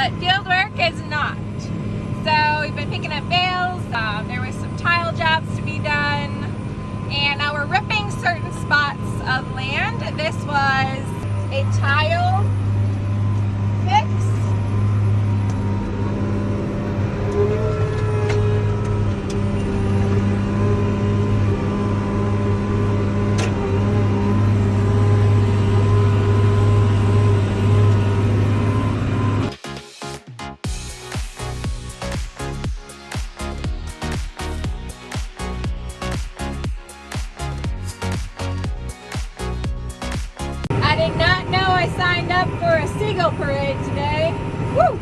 but field work is not. So we've been picking up bales. There was some tile jobs to be done, and now we're ripping certain spots of land. This was a tile fix. I did not know I signed up for a seagull parade today. Woo!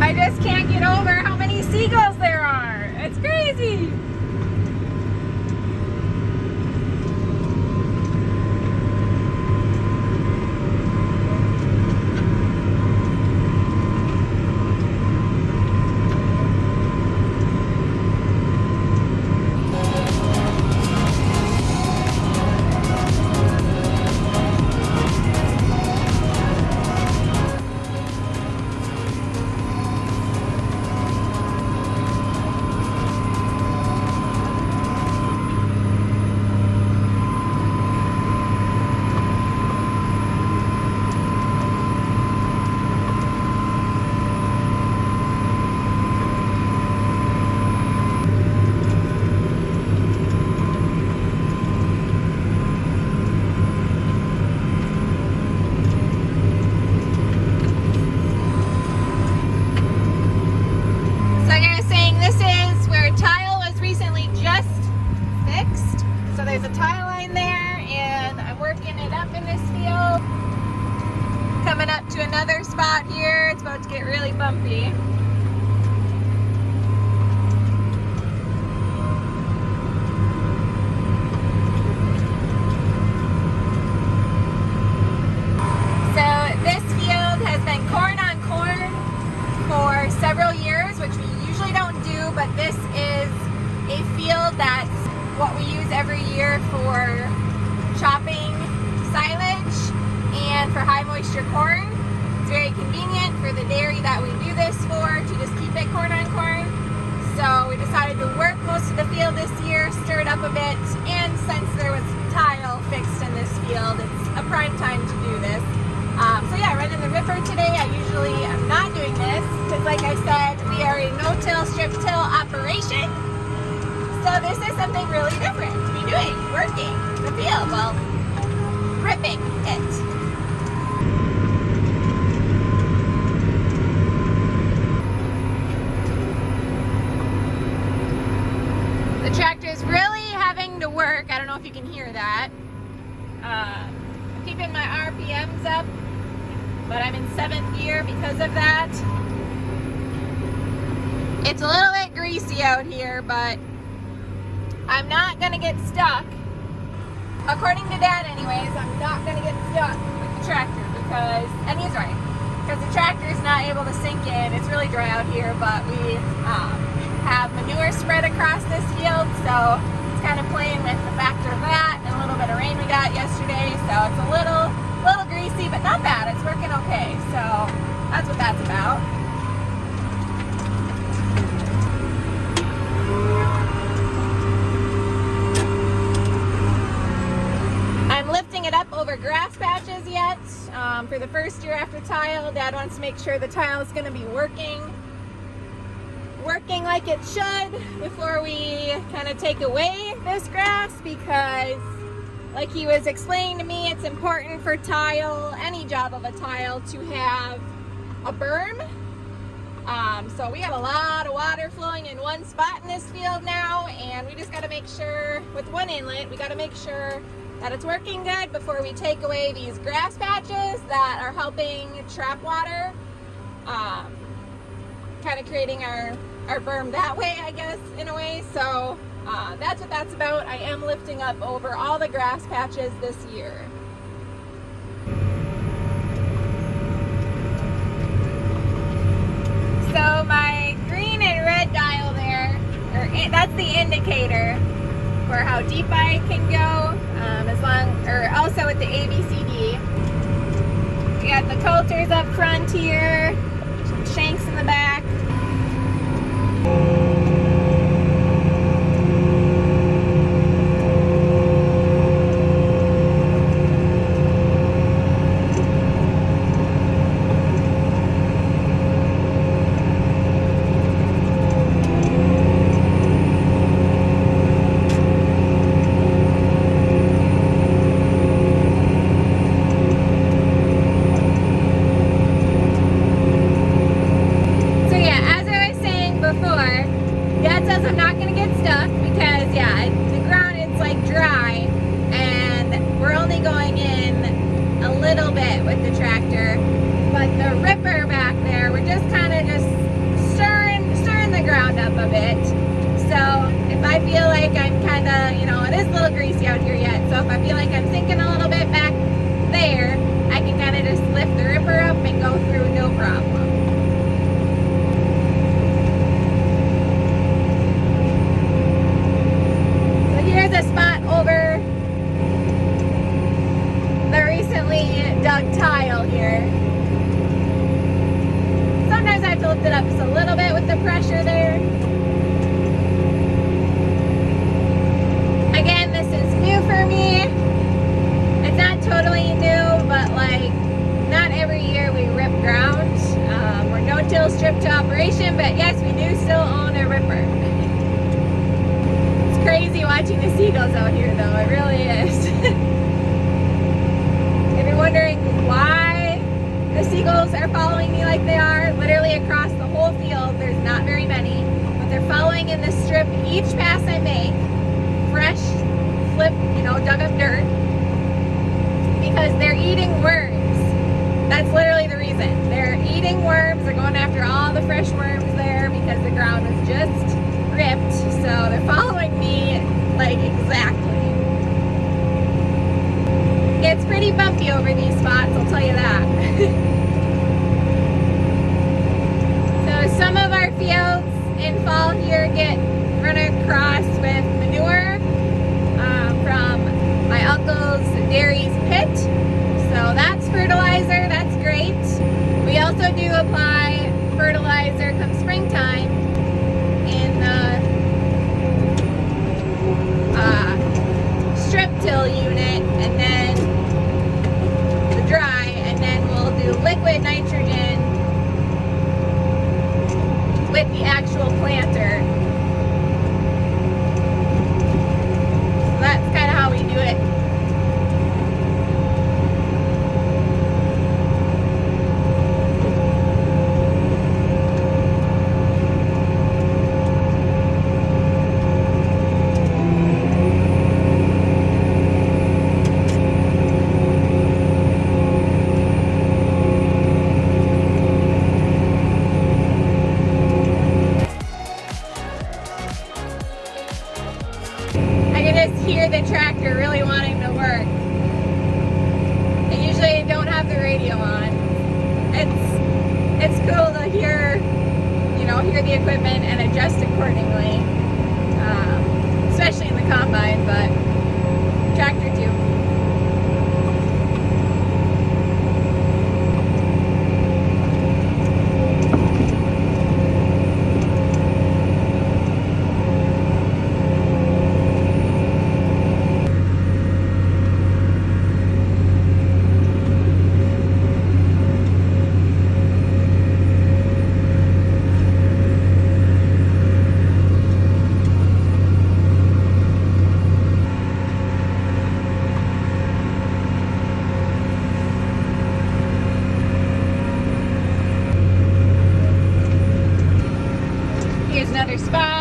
I just can't get over how many seagulls there are. It's crazy. So there's a tile line there, and I'm working it up in this field. Coming up to another spot here. It's about to get really bumpy. So this field has been corn on corn for several years, which we usually don't do, but this is a field that's what we use every year for chopping silage and for high moisture corn. It's very convenient for the dairy that we do this for to just keep it corn on corn. So we decided to work most of the field this year, stir it up a bit, and since there was tile fixed in this field, it's a prime time to do this. So yeah, running the ripper today. I usually am not doing this because, like I said, we are a no-till, strip-till operation. So this is something really different to be doing, working the field, well, ripping it. The tractor is really having to work. I don't know if you can hear that. I'm keeping my RPMs up, but I'm in 7th gear because of that. It's a little bit greasy out here, but I'm not going to get stuck. According to Dad anyways, I'm not going to get stuck with the tractor because, and he's right, because the tractor is not able to sink in. It's really dry out here, but we have manure spread across this field, so it's kind of playing with the factor of that and a little bit of rain we got yesterday, so it's a little greasy, but not bad. It's working okay, so that's what that's about. For the first year after tile, Dad wants to make sure the tile is going to be working like it should before we kind of take away this grass, because like he was explaining to me, it's important for tile, any job of a tile, to have a berm. So we have a lot of water flowing in one spot in this field now, and we just got to make sure, with one inlet, we got to make sure that it's working good before we take away these grass patches that are helping trap water, kind of creating our berm that way, I guess, in a way. So that's what that's about. I am lifting up over all the grass patches this year. So my green and red dial there, that's the indicator for how deep I can go, also with the ABCD. We got the coulters up front here, some shanks in the back. Mark.Tile here. Sometimes I have to lift it up just a little bit with the pressure there. Again, this is new for me. It's not totally new, but like not every year we rip ground. We're no-till strip to operation, but yes, we do still own a ripper. It's crazy watching the seagulls out here though, it really is. If you're wondering why the seagulls are following me like they are, literally across the whole field, there's not very many, but they're following in the strip each pass I make, fresh, flip, dug up dirt, because they're eating worms. That's literally the reason. They're eating worms, they're going after all the fresh worms there because the ground is just ripped, so they're following me like exactly. It's pretty bumpy over these spots, I'll tell you that. So some of our fields in fall here get run across with manure from my uncle's dairy's pit. So that's fertilizer, that's great. We also do apply fertilizer come springtime in the strip till unit, and then the dry, and then we'll do liquid nitrogen with the actual planter. So that's kind of how we do it. Hear the tractor really wanting to work. And usually I don't have the radio on. It's cool to hear the equipment and adjust accordingly. Especially in the combine, but tractor too. Bye.